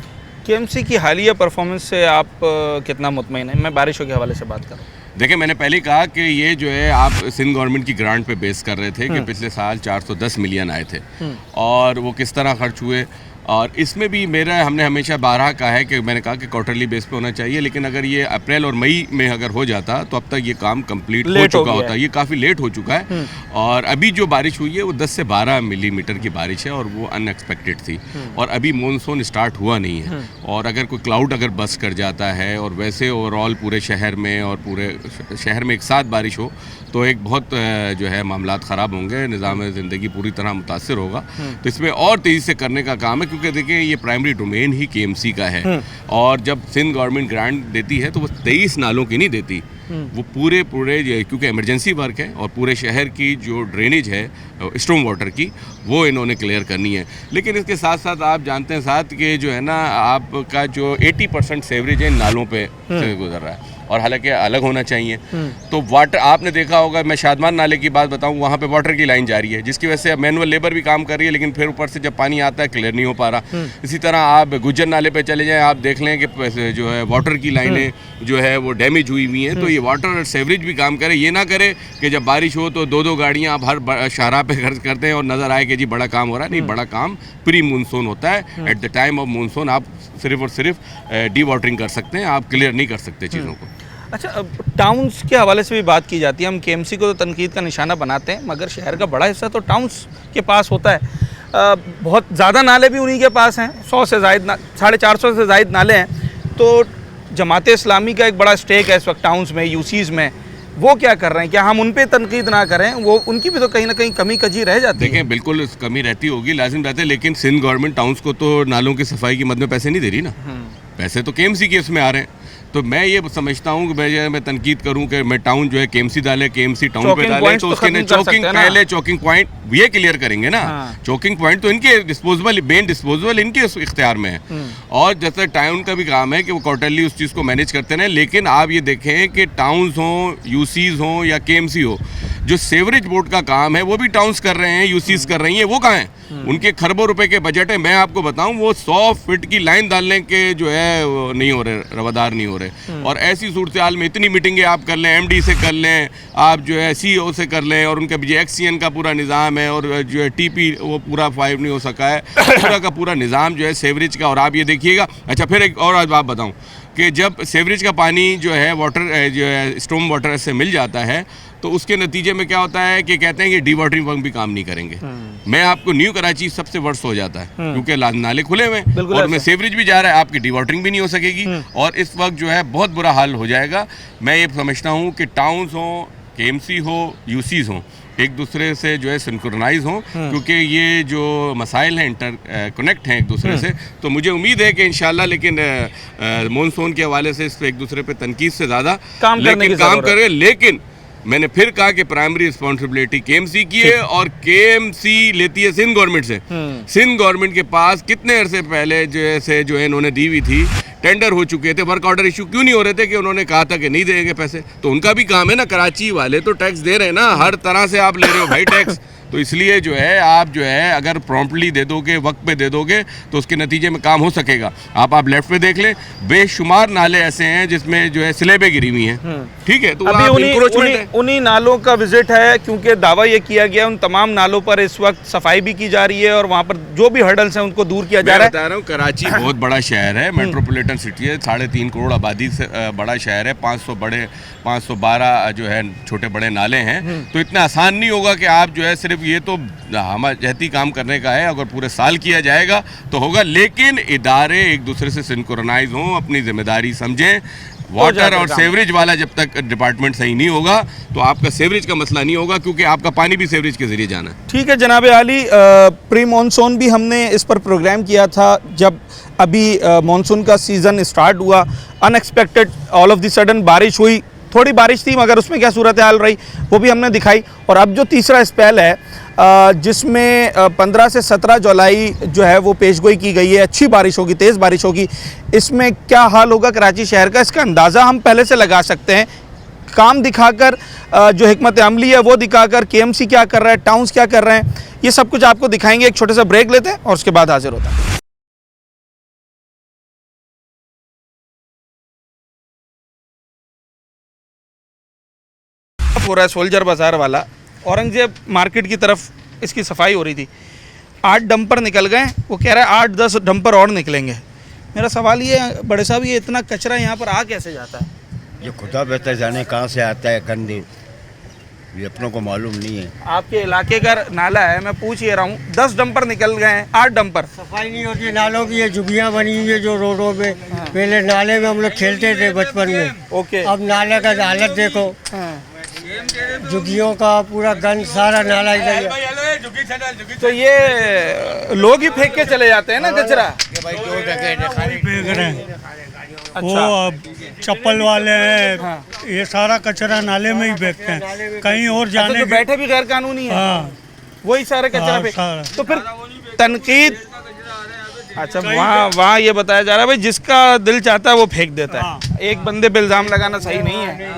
KMC की हालिया परफॉर्मेंस से आप कितना मुतमईन हैं? मैं बारिशों के हवाले से बात कर रहा हूँ। देखिए, मैंने पहले कहा कि ये जो है आप सिंध गवर्नमेंट की ग्रांट पे बेस कर रहे थे कि पिछले साल 410 मिलियन आए थे और वो किस तरह खर्च हुए, और इसमें भी हमने हमेशा बारहा कहा है कि मैंने कहा कि क्वार्टरली बेस पे होना चाहिए, लेकिन अगर ये अप्रैल और मई में अगर हो जाता तो अब तक ये काम कंप्लीट हो चुका होता। ये काफ़ी लेट हो चुका है और अभी जो बारिश हुई है वो 10 से 12 मिलीमीटर की बारिश है और वो अनएक्सपेक्टेड थी, और अभी मानसून स्टार्ट हुआ नहीं है। और अगर कोई क्लाउड अगर बस कर जाता है और वैसे ओवरऑल पूरे शहर में और पूरे शहर में एक साथ बारिश हो तो एक बहुत जो है मामलात ख़राब होंगे, निज़ाम ज़िंदगी पूरी तरह मुतासिर होगा। तो इसमें और तेज़ी से करने का काम है, क्योंकि देखिए ये प्राइमरी डोमेन ही KMC का है और जब सिंध गवर्नमेंट ग्रांट देती है तो वो 23 नालों की नहीं देती, वो पूरे क्योंकि इमरजेंसी वर्क है और पूरे शहर की जो ड्रेनेज है स्टॉर्म वाटर की वो इन्होंने क्लियर करनी है। लेकिन इसके साथ साथ आप जानते हैं साथ कि जो है ना आपका जो 80% सेवरेज है इन नालों पे से गुजर रहा है और हालांकि अलग होना चाहिए। तो वाटर आपने देखा होगा, मैं शादमान नाले की बात बताऊं, वहाँ पे वाटर की लाइन जा रही है जिसकी वजह से मैनुअल लेबर भी काम कर रही है, लेकिन फिर ऊपर से जब पानी आता है क्लियर नहीं हो पा रहा। इसी तरह आप गुज्जर नाले पे चले जाएं, आप देख लें कि जो है वाटर की लाइनें जो है वो डैमेज हुई हुई हैं। तो ये वाटर सेवरेज भी काम करे, ये ना करे कि जब बारिश हो तो 2-2 गाड़ियाँ आप हर शाहराह पे खर्च करते हैं और नज़र आए कि जी बड़ा काम हो रहा है। नहीं, बड़ा काम प्री मानसून होता है। At the time of monsoon आप सिर्फ और सिर्फ डी वाटरिंग कर सकते हैं, आप क्लियर नहीं कर सकते चीज़ों को। अच्छा, टाउन्स के हवाले से भी बात की जाती है। हम KMC को तो तनकीद का निशाना बनाते हैं, मगर शहर का बड़ा हिस्सा तो टाउन्स के पास होता है। बहुत ज़्यादा नाले भी उन्हीं के पास हैं, 100 से ज़ायद 450 से ज़ायद नाले हैं। तो जमात इस्लामी का एक बड़ा स्टेक है इस वक्त टाउन्स में, UCs में, वो क्या कर रहे हैं? क्या हम उन पे तनकीद ना करें? वो उनकी भी तो कहीं ना कहीं कमी कजी रह जाती है। देखें, बिल्कुल कमी रहती होगी, लाजिम रहता है, लेकिन सिंध गवर्नमेंट टाउन्स को तो नालों की सफाई की मद में पैसे नहीं दे रही ना। पैसे तो KMC के उसमें आ रहे हैं। तो मैं ये समझता हूँ कि मैं तनकीद करूँ कि मैं टाउन जो है KMC डाले, KMC टाउन पे डाले, तो उसके चौकिंग पॉइंट ये क्लियर करेंगे ना। चौकिंग पॉइंट तो इनके मेन डिस्पोजेबल इनके इख्तियार में है। और जैसे टाउन का भी काम है कि वो क्वार्टरली उस चीज़ को मैनेज करते हैं। लेकिन आप ये देखें कि टाउन्स हों, UCs हों या KMC हो, जो सेवरेज बोर्ड का काम है वो भी टाउन्स कर रहे हैं, UCs कर रही हैं, वो कहाँ हैं? उनके खरबों रुपए के बजट है। मैं आपको बताऊं, वो 100 फीट की लाइन डालने के जो है वो नहीं हो रहे, रवादार नहीं हो रहे। और ऐसी सूरत हाल में इतनी मीटिंगें आप कर लें, MD से कर लें, आप जो है CEO से कर लें, और उनका XCN का पूरा निज़ाम है, और जो है TP वो पूरा 5 नहीं हो सका है, पूरा का पूरा निज़ाम जो है सेवरेज का। और आप ये देखिएगा, अच्छा फिर एक और आज बात बताऊँ, कि जब सीवरेज का पानी जो है वाटर जो है स्टॉर्म वाटर से मिल जाता है तो उसके नतीजे में क्या होता है कि कहते हैं कि डी वाटरिंग पंप भी काम नहीं करेंगे। मैं आपको न्यू कराची सबसे वर्ष हो जाता है क्योंकि नाले खुले हुए हैं और में सीवरेज भी जा रहा है, आपकी डी वाटरिंग भी नहीं हो सकेगी और इस वक्त जो है बहुत बुरा हाल हो जाएगा। मैं ये समझता हूँ कि टाउन्स हो, KMC हो, UCs हो, एक दूसरे से जो है सिंक्रोनाइज हों क्योंकि ये जो मसाइल हैं इंटर कनेक्ट हैं एक दूसरे से। तो मुझे उम्मीद है कि इंशाल्लाह लेकिन मॉनसून के हवाले से इस पर एक दूसरे पे तनकीद से ज़्यादा काम करें। लेकिन मैंने फिर कहा कि प्राइमरी रिस्पॉन्सिबिलिटी KMC की है और KMC लेती है सिंध गवर्नमेंट से। सिंध गवर्नमेंट के पास कितने अरसे पहले जो है इन्होंने दी हुई थी, टेंडर हो चुके थे, वर्क ऑर्डर इशू क्यों नहीं हो रहे थे कि उन्होंने कहा था कि नहीं देंगे पैसे। तो उनका भी काम है ना, कराची वाले तो टैक्स दे रहे हैं ना, हर तरह से आप ले रहे हो भाई टैक्स। तो इसलिए जो है आप जो है अगर प्रॉम्प्टली दे दोगे, वक्त पे दे दोगे तो उसके नतीजे में काम हो सकेगा। आप लेफ्ट पे देख लें, बेशुमार नाले ऐसे हैं जिसमें जो है स्लेबें गिरी हुई हैं, ठीक है। तो अभी उन्हीं नालों का विजिट है क्योंकि दावा ये किया गया उन तमाम नालों पर इस वक्त सफाई भी की जा रही है और वहाँ पर जो भी हर्डल्स हैं उनको दूर किया जा रहा है। बता रहा हूँ कराची बहुत बड़ा शहर है, मेट्रोपॉलिटन सिटी है, 3.5 करोड़ आबादी से बड़ा शहर है, 512 जो है छोटे बड़े नाले हैं। तो इतना आसान नहीं होगा कि आप जो है सिर्फ ये तो हम जहती काम करने का है, अगर पूरे साल किया जाएगा तो होगा, लेकिन इदारे एक दूसरे से सिंक्रोनाइज हों, अपनी जिम्मेदारी समझें। वाटर और सीवरेज वाला जब तक डिपार्टमेंट सही नहीं होगा तो आपका सीवरेज का मसला नहीं होगा क्योंकि आपका पानी भी सीवरेज के जरिए जाना है। ठीक है जनाब आली, प्री मानसून भी हमने इस पर प्रोग्राम किया था जब अभी मानसून का सीज़न स्टार्ट हुआ। Unexpected all of the sudden बारिश हुई, थोड़ी बारिश थी मगर उसमें क्या सूरत हाल रही वो भी हमने दिखाई। और अब जो तीसरा स्पेल है जिसमें 15 से 17 जुलाई जो है वो पेशगोई की गई है, अच्छी बारिश होगी, तेज़ बारिश होगी, इसमें क्या हाल होगा कराची शहर का, इसका अंदाज़ा हम पहले से लगा सकते हैं। काम दिखाकर जो हिकमत अमली है वो दिखाकर KMC क्या कर रहा है, टाउन्स क्या कर रहे हैं, ये सब कुछ आपको दिखाएंगे। एक छोटे सा ब्रेक लेते हैं और उसके बाद हाजिर होता है। हो रहा है सोल्जर बाजार वाला, औरंगजेब मार्केट की तरफ इसकी सफाई हो रही थी। 8 डंपर निकल गए, वो कह रहा है 8-10 डंपर और निकलेंगे। मेरा सवाल ये है बड़े साहब, ये इतना कचरा यहाँ पर आ कैसे जाता है? ये खुदा बेहतर जाने कहाँ से आता है गंदे, ये अपनों को मालूम नहीं है। आपके इलाके का नाला है, मैं पूछ ये रहा हूँ, 10 डंपर निकल गए हैं, 8 डंपर। सफाई नहीं होती नालों की, ये झुग्गियाँ बनी हुई है जो रोडों पे। पहले नाले में हम लोग खेलते थे बचपन में, ओके, अब नाले का हालत देखो, झुग्गियों का पूरा गंद सारा नाला इधर। तो ये लोग ही फेंक के चले जाते हैं ना कचरा। फेंक रहे हैं वो अब चप्पल वाले हैं, हाँ। ये सारा कचरा नाले में ही फेंकते हैं, कहीं और जाने तो बैठे भी गैर कानूनी है, हाँ। वही सारे कचरा फेंक, तो फिर तनकीद। अच्छा, वहाँ ये बताया जा रहा है भाई जिसका दिल चाहता है वो फेंक देता है, हाँ। एक बंदे पे इल्ज़ाम लगाना सही नहीं है।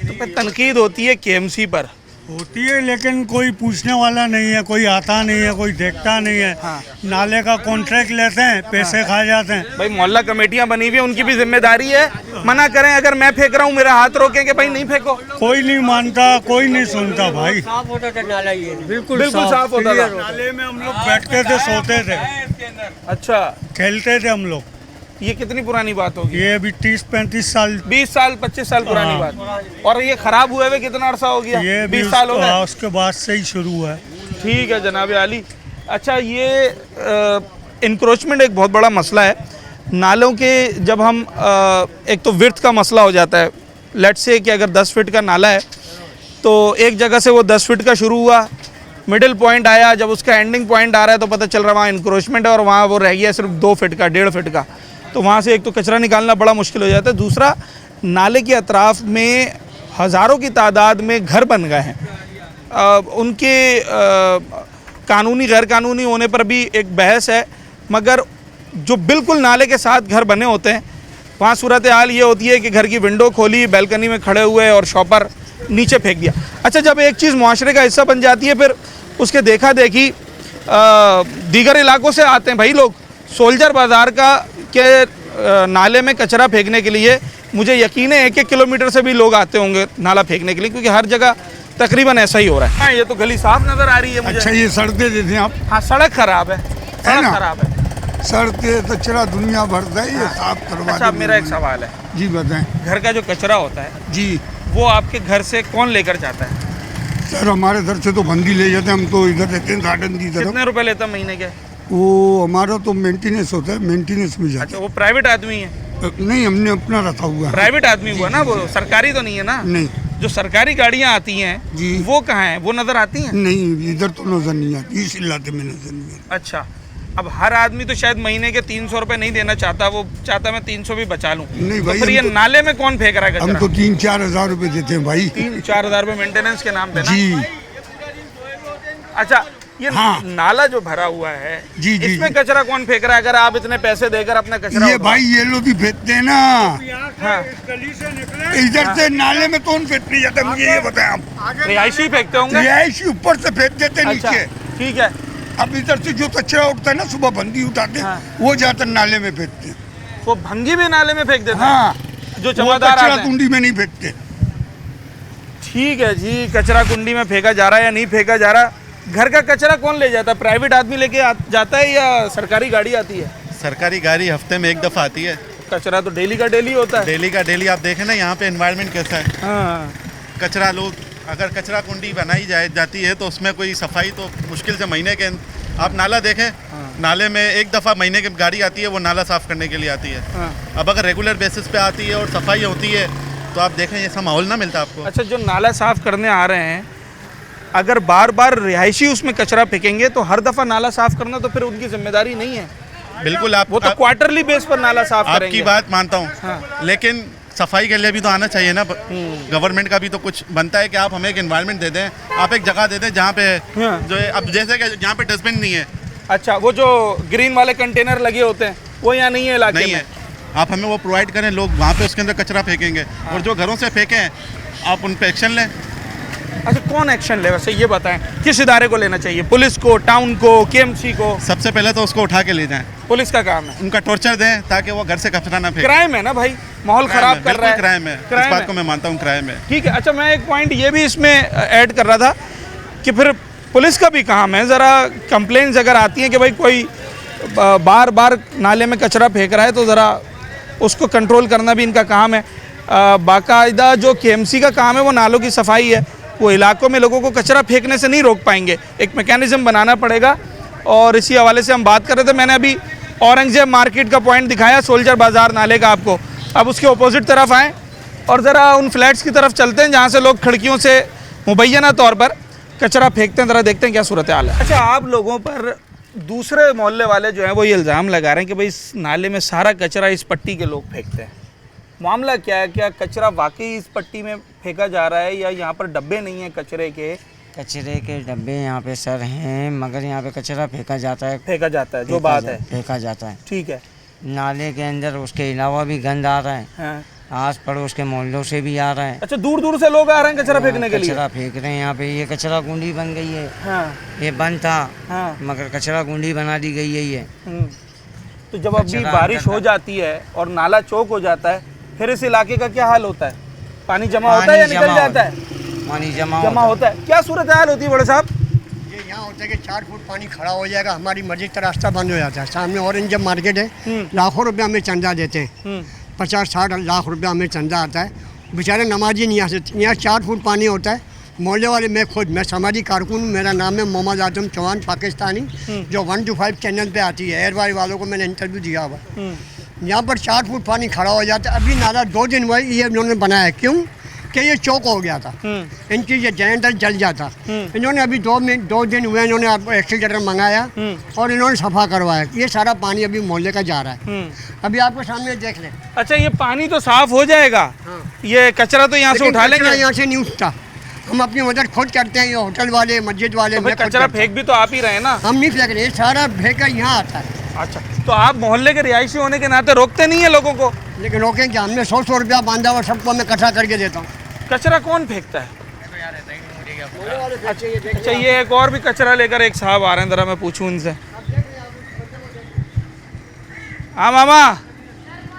तो फिर तनकीद होती है KMC पर, होती है, लेकिन कोई पूछने वाला नहीं है, कोई आता नहीं है, कोई देखता नहीं है, हाँ। नाले का कॉन्ट्रैक्ट लेते हैं, पैसे हाँ। खा जाते हैं। भाई मोहल्ला कमेटियां बनी हुई है, उनकी भी जिम्मेदारी है, मना करें। अगर मैं फेंक रहा हूँ मेरा हाथ रोकेंगे भाई नहीं फेंको, कोई नहीं मानता, कोई नहीं सुनता। भाई साफ होता था नाला, ये बिल्कुल साफ होता था। नाले में हम लोग बैठते थे, सोते थे, अच्छा खेलते थे हम लोग। ये कितनी पुरानी बात होगी? ये अभी 30-35 साल, 20 साल 25 साल पुरानी बात। और ये खराब हुए हुए कितना अरसा हो गया? ये 20 साल हो गए, उसके बाद से ही शुरू हुआ है। ठीक है जनाब आली। अच्छा, ये इंक्रोचमेंट एक बहुत बड़ा मसला है नालों के। जब हम एक तो विड्थ का मसला हो जाता है, लेट्स से कि अगर 10 फीट का नाला है तो एक जगह से वो 10 फीट का शुरू हुआ, मिडिल पॉइंट आया, जब उसका एंडिंग पॉइंट आ रहा है तो पता चल रहा है वहाँ इंक्रोचमेंट है और वहाँ वो रह गया सिर्फ 2 फीट का, 1.5 फीट का। तो वहाँ से एक तो कचरा निकालना बड़ा मुश्किल हो जाता है, दूसरा नाले के अतराफ़ में हज़ारों की तादाद में घर बन गए हैं। उनके कानूनी गैर कानूनी होने पर भी एक बहस है, मगर जो बिल्कुल नाले के साथ घर बने होते हैं वहाँ सूरत हाल ये होती है कि घर की विंडो खोली, बैल्कनी में खड़े हुए और शॉपर नीचे फेंक दिया। अच्छा, जब एक चीज़ मुआशरे का हिस्सा बन जाती है फिर उसके देखा देखी दीगर इलाकों से आते हैं भाई लोग। सोल्जर बाज़ार का के नाले में कचरा फेंकने के लिए मुझे यकीन है 1-1 किलोमीटर से भी लोग आते होंगे नाला फेंकने के लिए, क्योंकि हर जगह तकरीबन ऐसा ही हो रहा है। हाँ, ये तो गली साफ नज़र आ रही है मुझे। अच्छा, ये सड़क दे देते हैं आप? हाँ, सड़क खराब है, सड़क खराब है। सड़ते कचरा दुनिया भरता है, ये साफ करवा। अच्छा, अब मेरा एक सवाल है जी, बताएं। घर का जो कचरा होता है जी, वो आपके घर से कौन लेकर जाता है? सर हमारे घर से तो बंदी ले जाते हैं, हम तो इधर रहते हैं गार्डन की तरफ। कितने रुपए लेता महीने के? वो हमारा तो मेंटेनेंस होता है, मेंटेनेंस में जाता अच्छा, वो प्राइवेट आदमी है? है। नहीं, हमने अपना रखा हुआ है। प्राइवेट आदमी हुआ ना, वो सरकारी तो नहीं है ना? नहीं जो सरकारी गाड़ियाँ आती हैं जी, वो कहाँ है? वो नजर आती हैं? नहीं, इधर तो नजर नहीं आती, इस इलाके में नजर नहीं आती। अच्छा, अब हर आदमी तो शायद महीने के 300 रुपए नहीं देना चाहता, वो चाहता मैं 300 भी बचा लूं। नहीं तो भाई, फिर ये हम तो- नाले में कौन फेंक रहा है हम कचरा? तो 3-4 हजार रुपए देते हैं भाई। 3-4 हजार रुपए मेंटेनेंस के नाम पे ना? जी अच्छा, ये हाँ। नाला जो भरा हुआ है जी, जी, इसमें जी। कचरा कौन फेंक रहा है? अगर आप इतने पैसे देकर अपना कचरा ये उठाओ। भाई ये लोग ही फेंकते हैं ना, हाँ। इधर से नाले में कौन फेंकने जाता है, मुझे ये बताएं आप। रिहायशी फेंकते होंगे? रिहायशी ऊपर से फेंक देते हैं अच्छा, नीचे। ठीक है। अब इधर से जो कचरा उठता है ना, सुबह बंदी उठाते हैं, वो जाकर नाले में फेंकते हैं। वो भंगी भी नाले में फेंक देते हैं? हाँ, जो वो चमकदार कचरा आते हैं। कुंडी में नहीं फेंकते। ठीक है जी, कचरा कुंडी में फेंका जा रहा है या नहीं फेंका जा रहा? घर का कचरा कौन ले जाता है? प्राइवेट आदमी लेके जाता है या सरकारी गाड़ी आती है? सरकारी गाड़ी हफ्ते में एक दफ़ा आती है। कचरा तो डेली का डेली होता है। डेली का डेली। आप देखें ना यहाँ पे एनवायरनमेंट कैसा है। हाँ। कचरा लोग, अगर कचरा कुंडी बनाई जाती है तो उसमें कोई सफाई तो मुश्किल से महीने के, आप नाला देखें, नाले में एक दफ़ा महीने की गाड़ी आती है, वो नाला साफ़ करने के लिए आती है। अब अगर रेगुलर बेसिस पे आती है और सफाई होती है तो आप देखें ऐसा माहौल ना मिलता आपको। अच्छा, जो नाला साफ़ करने आ रहे हैं, अगर बार बार रिहायशी उसमें कचरा फेंकेंगे तो हर दफ़ा नाला साफ़ करना तो फिर उनकी जिम्मेदारी नहीं है। बिल्कुल, वो तो क्वार्टरली बेस पर नाला साफ़ करेंगे। आपकी बात मानता हूँ, लेकिन सफाई के लिए भी तो आना चाहिए ना। गवर्नमेंट का भी तो कुछ बनता है कि आप हमें एक एनवायरनमेंट दे दें, आप एक जगह दे दें जहाँ पे जो है, अब जैसे कि यहाँ पे डस्टबिन नहीं है। अच्छा, वो जो ग्रीन वाले कंटेनर लगे होते हैं वो यहाँ नहीं है इलाके में? नहीं है, आप हमें वो प्रोवाइड करें, लोग वहाँ पे उसके अंदर कचरा फेंकेंगे। और जो घरों से फेंकें आप उन पे एक्शन लें। अच्छा, कौन एक्शन ले वैसे ये बताएं? किस इदारे को लेना चाहिए? पुलिस को, टाउन को, केएमसी को? सबसे पहले तो उसको उठा के ले जाएं। पुलिस का काम है। उनका टॉर्चर दें ताकि वो घर से कचरा ना फेंके। क्राइम है ना भाई, माहौल खराब कर रहा है। क्राइम है, इस बात को मैं मानता हूँ, क्राइम है। ठीक है। अच्छा, मैं एक पॉइंट ये भी इसमें ऐड कर रहा था कि फिर पुलिस का भी काम है, ज़रा कंप्लेंट्स अगर आती हैं कि भाई कोई बार बार नाले में कचरा फेंक रहा है तो ज़रा उसको कंट्रोल करना भी इनका काम है। बाकायदा जो केएमसी का काम है वो नालों की सफाई है, वो इलाकों में लोगों को कचरा फेंकने से नहीं रोक पाएंगे, एक मैकेनिज़्म बनाना पड़ेगा। और इसी हवाले से हम बात कर रहे थे, मैंने अभी औरंगजेब मार्केट का पॉइंट दिखाया, सोल्जर बाज़ार नाले का आपको। अब उसके अपोजिट तरफ आएँ और ज़रा उन फ्लैट्स की तरफ चलते हैं जहाँ से लोग खिड़कियों से मुबैना तौर पर कचरा फेंकते हैं, ज़रा देखते हैं क्या सूरत हाल है। अच्छा, आप लोगों पर दूसरे मोहल्ले वाले जो हैं वो ये इल्ज़ाम लगा रहे हैं कि भाई इस नाले में सारा कचरा इस पट्टी के लोग फेंकते हैं। मामला क्या है? क्या कचरा वाकई इस पट्टी में फेंका जा रहा है या यहाँ पर डब्बे नहीं हैं कचरे के? कचरे के डब्बे यहाँ पे सर हैं, मगर यहाँ पे कचरा फेंका जाता है। फेंका जाता है, जो बात है, फेंका जाता है। ठीक है। नाले के अंदर उसके अलावा भी गंद आ रहा है। हाँ। आस पड़ोस के मोहल्लों से भी आ रहा है। अच्छा, दूर दूर से लोग आ रहे हैं कचरा फेंकने के लिए? कचरा फेंक रहे हैं यहाँ पे। ये कचरा कुंडी बन गई है। हाँ। ये बंद था, हाँ। मगर कचरा कुंडी बना दी गई है ये। तो जब अभी बारिश हो जाती है और नाला चौक हो जाता है, फिर इस इलाके का क्या हाल होता है? पानी जमा होता है या निकल जाता है? पानी जमा होता है। क्या सूरत हाल होती है बड़े साहब? ये यहाँ होता है कि 4 फुट पानी खड़ा हो जाएगा, हमारी मस्जिद का रास्ता बंद हो जाता है। सामने औरंगजेब मार्केट है, लाखों रुपया हमें चंदा देते हैं, 50-60 लाख रुपया हमें चंदा आता है। बेचारे नमाजी नहीं आ सकते। यहाँ 4 फुट पानी होता है। मोहल्ले वाले, मैं सामाजिक कारकुन हूँ, मेरा नाम है मोहम्मद आजम चौहान, पाकिस्तानी, जो 1 to 5 चैनल पे आती है। एयरवाई वालों को मैंने इंटरव्यू दिया हुआ। यहाँ पर 4 फुट पानी खड़ा हो जाता है। अभी नाला 2 दिन हुआ ये इन्होंने बनाया, क्यों कि ये चौक हो गया था, इनकी ये जनरेटर जल जाता। इन्होंने अभी 2 दिन हुए, इन्होंने एक्सीलेटर मंगाया और इन्होंने सफा करवाया। ये सारा पानी अभी मोहल्ले का जा रहा है, अभी आपको सामने देख लें। अच्छा, ये पानी तो साफ हो जाएगा? ये कचरा तो यहाँ से उठा लेंगे? यहाँ से नहीं उठता, हम अपनी मदद खुद करते हैं। ये होटल वाले, मस्जिद वाले, तो कचरा फेंक भी तो आप ही रहे ना? हम नहीं फेंक रहे, सारा फेंक कर यहाँ आता है। अच्छा, तो आप मोहल्ले के रिहायशी होने के नाते रोकते नहीं है लोगों को? लेकिन रोकें क्या, हमने 100 रुपया बांधा हुआ, सबको मैं इकट्ठा करके देता हूँ। कचरा कौन फेंकता है? अच्छा, ये एक और भी कचरा लेकर एक साहब आ रहे हैं, जरा मैं पूछूं इनसे। हाँ मामा,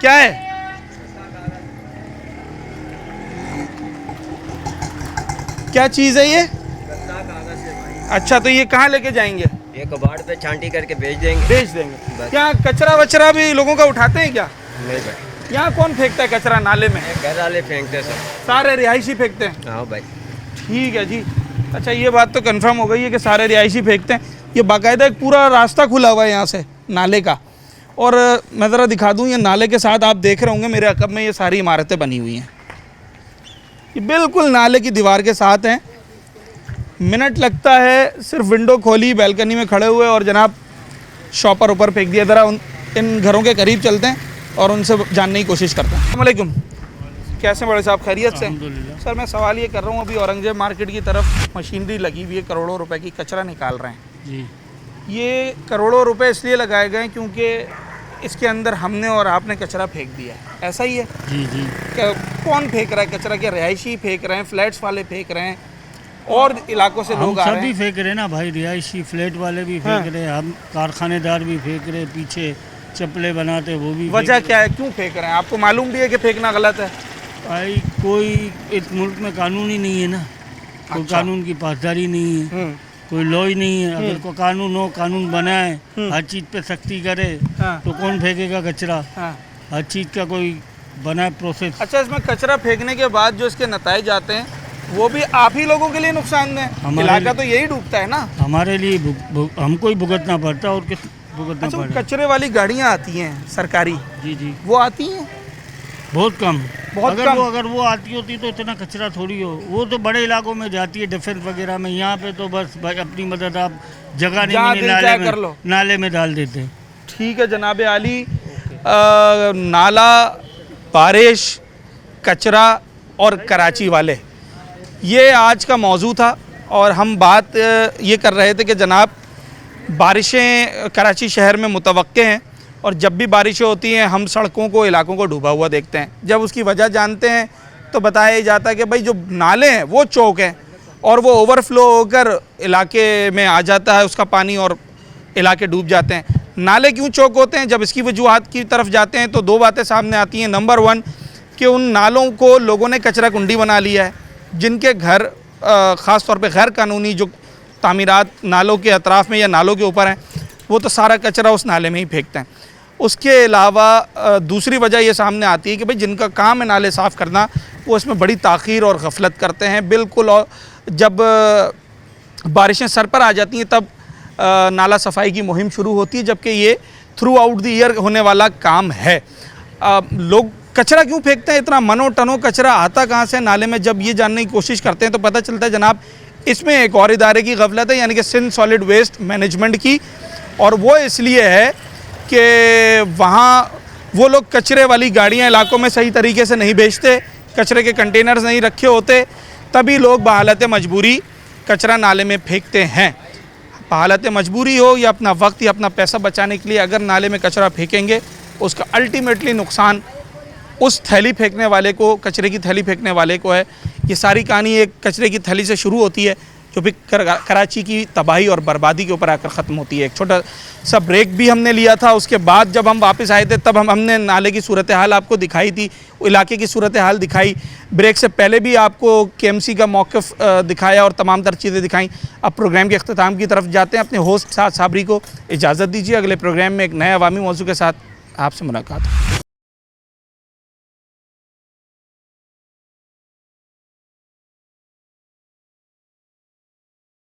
क्या है? क्या चीज़ है ये? अच्छा, तो ये कहाँ लेके जाएंगे? ये कबाड़ पे छांटी करके भेज देंगे। क्या कचरा वचरा भी लोगों का उठाते हैं क्या? नहीं भाई। यहाँ कौन फेंकता है कचरा नाले में? घर वाले फेंकते सर। सारे रिहायशी फेंकते हैं? हाँ भाई। ठीक है जी। अच्छा, ये बात तो कंफर्म हो गई है कि सारे रिहायशी फेंकते हैं। ये बाकायदा एक पूरा रास्ता खुला हुआ है यहाँ से नाले का, और मैं ज़रा दिखा दूँ, ये नाले के साथ आप देख रहे होंगे मेरे अकब में ये सारी इमारतें बनी हुई हैं। ये बिल्कुल नाले की दीवार के साथ हैं। मिनट लगता है सिर्फ विंडो खोली, बैल्कनी में खड़े हुए और जनाब शॉपर ऊपर फेंक दिया। ज़रा इन घरों के करीब चलते हैं और उनसे जानने की कोशिश करते हैं। अस्सलाम वालेकुम, कैसे बड़े साहब, खैरियत से? सर मैं सवाल ये कर रहा हूँ, अभी औरंगजेब मार्केट की तरफ मशीनरी लगी हुई है, करोड़ों रुपए की, कचरा निकाल रहे हैं जी। ये करोड़ों रुपए इसलिए लगाए गए क्योंकि इसके अंदर हमने और आपने कचरा फेंक दिया है, ऐसा ही है? जी जी। क्या कौन फेंक रहा है कचरा? क्या रिहायशी फेंक रहे हैं, फ्लैट्स वाले फेंक रहे हैं, और इलाकों से लोग आ रहे हैं? सभी फेंक रहे हैं ना भाई, रिहायशी फ्लैट वाले भी फेंक रहे हैं, हम कारखानेदार भी फेंक रहे हैं, पीछे चप्पले बनाते वो भी। वजह क्या है, क्यों फेंक रहे हैं? आपको मालूम भी है कि फेंकना गलत है? भाई कोई इस मुल्क में कानून ही नहीं है ना, कोई कानून की पासदारी नहीं है, कोई लॉ ही नहीं है। अगर कोई कानून हो, कानून बनाए, हर चीज़ पे सख्ती करे, तो कौन फेंकेगा कचरा? हर चीज़ का कोई बनाए प्रोसेस। अच्छा, इसमें कचरा फेंकने के बाद जो इसके नताइज आते हैं वो भी आप ही लोगों के लिए नुकसानदेह है? इलाका तो यही डूबता है ना। हमारे लिए हमको ही भुगतना पड़ता है, और किस भुगतना पड़ता है? कचरे वाली गाड़ियाँ आती हैं सरकारी, जी जी, वो आती हैं बहुत कम। बहुत कम। अगर वो आती होती तो इतना कचरा थोड़ी हो, वो तो बड़े इलाकों में जाती है, डिफेंस वगैरह में। यहाँ पे तो बस भाई अपनी मदद, आप जगह नहीं मिली नाले में डाल देते हैं। ठीक है जनाब आली, नाला, बारिश, कचरा और कराची वाले, ये आज का मौजू था। और हम बात ये कर रहे थे कि जनाब बारिशें कराची शहर में मुतवक्के हैं, और जब भी बारिशें होती हैं हम सड़कों को, इलाकों को डूबा हुआ देखते हैं। जब उसकी वजह जानते हैं तो बताया जाता है कि भाई जो नाले हैं वो चौक हैं, और वो ओवरफ्लो होकर इलाके में आ जाता है उसका पानी, और इलाके डूब जाते हैं। नाले क्यों चौक होते हैं? जब इसकी वजूहात की तरफ जाते हैं तो दो बातें सामने आती हैं। नंबर 1 कि उन नालों को लोगों ने कचरा कुंडी बना लिया है, जिनके घर ख़ास तौर पे गैर कानूनी जो तामीरात नालों के अतराफ़ में या नालों के ऊपर हैं, वो तो सारा कचरा उस नाले में ही फेंकते हैं। उसके अलावा दूसरी वजह ये सामने आती है कि भाई जिनका काम है नाले साफ़ करना, वो इसमें बड़ी ताख़ीर और गफलत करते हैं बिल्कुल। और जब बारिशें सर पर आ जाती हैं तब नाला सफाई की मुहिम शुरू होती है, जबकि ये थ्रू आउट द ईयर होने वाला काम है। लोग कचरा क्यों फेंकते हैं? इतना मनो टनो कचरा आता कहाँ से नाले में? जब ये जानने की कोशिश करते हैं तो पता चलता है जनाब इसमें एक और इदारे की गफलत है, यानी कि सिंध सॉलिड वेस्ट मैनेजमेंट की। और वो इसलिए है कि वहाँ वो लोग कचरे वाली गाड़ियाँ इलाकों में सही तरीके से नहीं भेजते, कचरे के कंटेनर्स नहीं रखे होते, तभी लोग बहालत मजबूरी कचरा नाले में फेंकते हैं। बहालत मजबूरी हो या अपना वक्त या अपना पैसा बचाने के लिए अगर नाले में कचरा फेंकेंगे, उसका अल्टीमेटली नुकसान उस थैली फेंकने वाले को, कचरे की थैली फेंकने वाले को है। ये सारी कहानी एक कचरे की थैली से शुरू होती है जो भी कराची की तबाही और बर्बादी के ऊपर आकर ख़त्म होती है। एक छोटा सा ब्रेक भी हमने लिया था, उसके बाद जब हम वापस आए थे तब हमने नाले की सूरत हाल आपको दिखाई थी, इलाके की सूरत हाल दिखाई। ब्रेक से पहले भी आपको KMC का मौक़िफ़ दिखाया और तमाम तर चीज़ें दिखाई। अब प्रोग्राम के अख्ताम की तरफ जाते हैं। अपने होस्ट साद साबरी को इजाज़त दीजिए। अगले प्रोग्राम में एक नए अवामी मौजू के साथ आपसे मुलाकात।